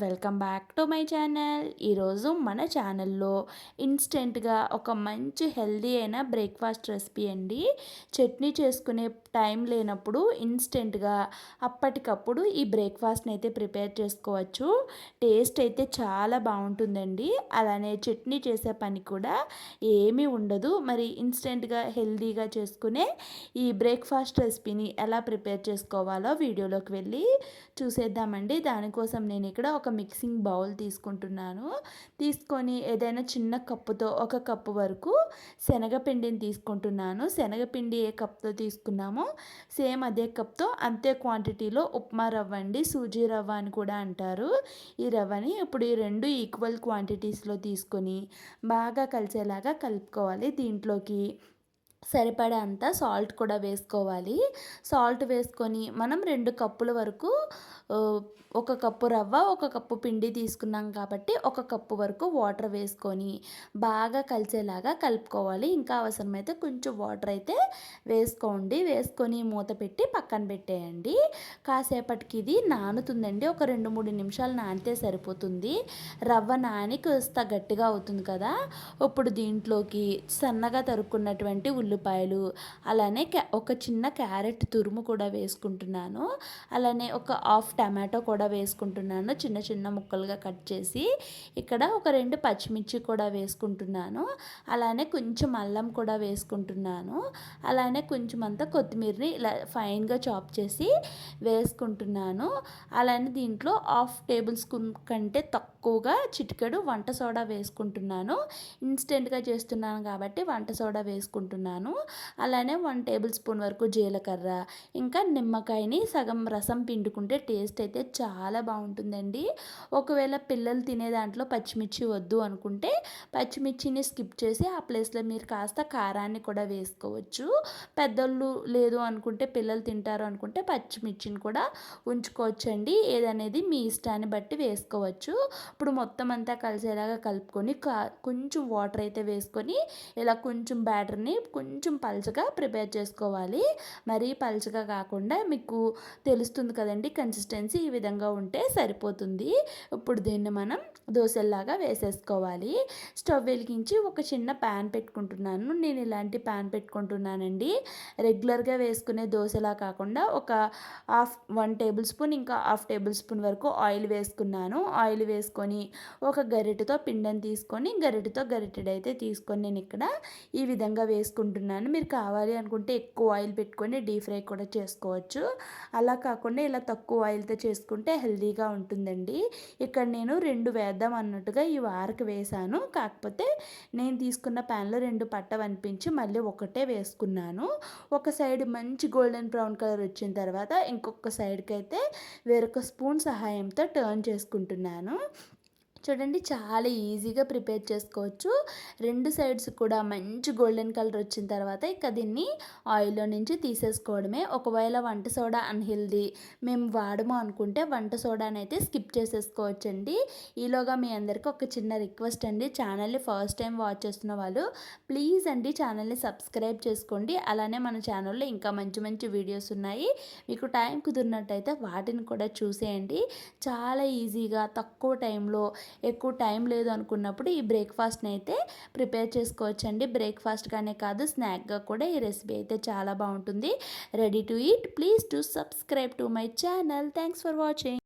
Welcome back to my channel. ఈరోజు మన ఛానల్లో ఇన్స్టెంట్గా ఒక మంచి హెల్దీ అయిన బ్రేక్ఫాస్ట్ రెసిపీ అండి. చట్నీ చేసుకునే టైం లేనప్పుడు ఇన్స్టెంట్గా అప్పటికప్పుడు ఈ బ్రేక్ఫాస్ట్ని అయితే ప్రిపేర్ చేసుకోవచ్చు. టేస్ట్ అయితే చాలా బాగుంటుందండి. అలానే చట్నీ చేసే పని కూడా ఏమీ ఉండదు. మరి ఇన్స్టెంట్గా హెల్దీగా చేసుకునే ఈ బ్రేక్ఫాస్ట్ రెసిపీని ఎలా ప్రిపేర్ చేసుకోవాలో వీడియోలోకి వెళ్ళి చూసేద్దామండి. దానికోసం నేను ఇక్కడ ఒక మిక్సింగ్ బౌల్ తీసుకుంటున్నాను. తీసుకొని ఏదైనా చిన్న కప్పుతో ఒక కప్పు వరకు శనగపిండిని తీసుకుంటున్నాను. శనగపిండి ఏ కప్తో తీసుకున్నామో సేమ్ అదే కప్తో అంతే క్వాంటిటీలో ఉప్మా రవ్వ అండి, సూజీ రవ్వ అని కూడా అంటారు. ఈ రవ్వని ఇప్పుడు ఈ రెండు ఈక్వల్ క్వాంటిటీస్లో తీసుకొని బాగా కలిసేలాగా కలుపుకోవాలి. దీంట్లోకి సరిపడే అంత సాల్ట్ కూడా వేసుకోవాలి. సాల్ట్ వేసుకొని మనం 2 కప్పుల వరకు ఒక కప్పు రవ్వ, ఒక కప్పు పిండి తీసుకున్నాం కాబట్టి ఒక కప్పు వరకు వాటర్ వేసుకొని బాగా కలిసేలాగా కలుపుకోవాలి. ఇంకా అవసరమైతే కొంచెం వాటర్ అయితే వేసుకోండి. వేసుకొని మూత పెట్టి పక్కన పెట్టేయండి. కాసేపటికి ఇది నానుతుందండి. ఒక 2-3 నిమిషాలు నానితే సరిపోతుంది. రవ్వ నాని కాస్త గట్టిగా అవుతుంది కదా. ఇప్పుడు దీంట్లోకి సన్నగా తరుక్కున్నటువంటి ఉల్లిపాయలు, అలానే ఒక చిన్న క్యారెట్ తురుము కూడా వేసుకుంటున్నాను. అలానే ఒక హాఫ్ టమాటో కూడా వేసుకుంటున్నాను, చిన్న చిన్న ముక్కలుగా కట్ చేసి. ఇక్కడ ఒక 2 పచ్చిమిర్చి కూడా వేసుకుంటున్నాను. అలానే కొంచెం అల్లం కూడా వేసుకుంటున్నాను. అలానే కొంచెం అంతా కొత్తిమీరని ఇలా ఫైన్గా చాప్ చేసి వేసుకుంటున్నాను. అలానే దీంట్లో హాఫ్ టేబుల్ స్పూన్ కంటే తక్కువగా చిటికెడు వంట సోడా వేసుకుంటున్నాను. ఇన్స్టెంట్గా చేస్తున్నాను కాబట్టి వంట సోడా వేసుకుంటున్నాను. అలానే 1 టేబుల్ స్పూన్ వరకు జీలకర్ర, ఇంకా నిమ్మకాయని సగం రసం పిండుకుంటే టేస్ట్ అయితే చాలా బాగుంటుందండి. ఒకవేళ పిల్లలు తినే దాంట్లో పచ్చిమిర్చి వద్దు అనుకుంటే పచ్చిమిర్చిని స్కిప్ చేసి ఆ ప్లేస్లో మీరు కాస్త కారాన్ని కూడా వేసుకోవచ్చు. పెద్దోళ్ళు లేదు అనుకుంటే, పిల్లలు తింటారు అనుకుంటే పచ్చిమిర్చిని కూడా ఉంచుకోవచ్చండి. ఏదనేది మీ ఇష్టాన్ని బట్టి వేసుకోవచ్చు. ఇప్పుడు మొత్తం అంతా కలిసేలాగా కలుపుకొని కొంచెం వాటర్ అయితే వేసుకొని ఇలా కొంచెం బ్యాటర్ని కొంచెం పలుచగా ప్రిపేర్ చేసుకోవాలి. మరీ పలుచగా కాకుండా మీకు తెలుస్తుంది కదండి కన్సిస్టెన్సీ, ఈ విధంగా ఉంటే సరిపోతుంది. ఇప్పుడు దీన్ని మనం దోశల్లాగా వేసేసుకోవాలి. స్టవ్ వెలిగించి ఒక చిన్న ప్యాన్ పెట్టుకుంటున్నాను. నేను ఇలాంటి ప్యాన్ పెట్టుకుంటున్నానండి. రెగ్యులర్గా వేసుకునే దోశలా కాకుండా ఒక 1 టేబుల్ స్పూన్ ఇంకా హాఫ్ టేబుల్ స్పూన్ వరకు ఆయిల్ వేసుకున్నాను. ఆయిల్ వేసుకొని ఒక గరిటెతో పిండిని తీసుకొని గరిటెడైతే తీసుకొని నేను ఇక్కడ ఈ విధంగా వేసుకుంటున్నాను. మీరు కావాలి అనుకుంటే ఎక్కువ ఆయిల్ పెట్టుకొని డీప్ ఫ్రై కూడా చేసుకోవచ్చు. అలా కాకుండా ఇలా తక్కువ ఆయిల్తో చేసుకుంటే హెల్తీగా ఉంటుందండి. ఇక్కడ నేను 2 వేద్దాం అన్నట్టుగా ఈ వారకు వేశాను. కాకపోతే నేను తీసుకున్న ప్యాన్లో 2 పట్టవనిపించి మళ్ళీ ఒకటే వేసుకున్నాను. ఒక సైడ్ మంచి గోల్డెన్ బ్రౌన్ కలర్ వచ్చిన తర్వాత ఇంకొక సైడ్కి అయితే వేరొక స్పూన్ సహాయంతో టర్న్ చేసుకుంటున్నాను. చూడండి, చాలా ఈజీగా ప్రిపేర్ చేసుకోవచ్చు. 2 సైడ్స్ కూడా మంచి గోల్డెన్ కలర్ వచ్చిన తర్వాత ఇక దీన్ని ఆయిల్లో నుంచి తీసేసుకోవడమే. ఒకవేళ వంట సోడా అన్హెల్దీ మేము వాడము అనుకుంటే వంట సోడాని అయితే స్కిప్ చేసేసుకోవచ్చండి. ఈలోగా మీ అందరికీ ఒక చిన్న రిక్వెస్ట్ అండి. ఛానల్ని ఫస్ట్ టైం వాచ్ చేస్తున్న వాళ్ళు ప్లీజ్ అండి ఛానల్ని సబ్స్క్రైబ్ చేసుకోండి. అలానే మన ఛానల్లో ఇంకా మంచి మంచి వీడియోస్ ఉన్నాయి. మీకు టైం కుదిరినట్టయితే వాటిని కూడా చూసేయండి. చాలా ఈజీగా తక్కువ టైంలో, ఎక్కువ టైం లేదు అనుకున్నప్పుడు ఈ బ్రేక్ఫాస్ట్ని అయితే ప్రిపేర్ చేసుకోవచ్చండి. బ్రేక్ఫాస్ట్గానే కాదు, స్నాక్గా కూడా ఈ రెసిపీ అయితే చాలా బాగుంటుంది. Ready to eat. Please to subscribe to my channel. Thanks for watching.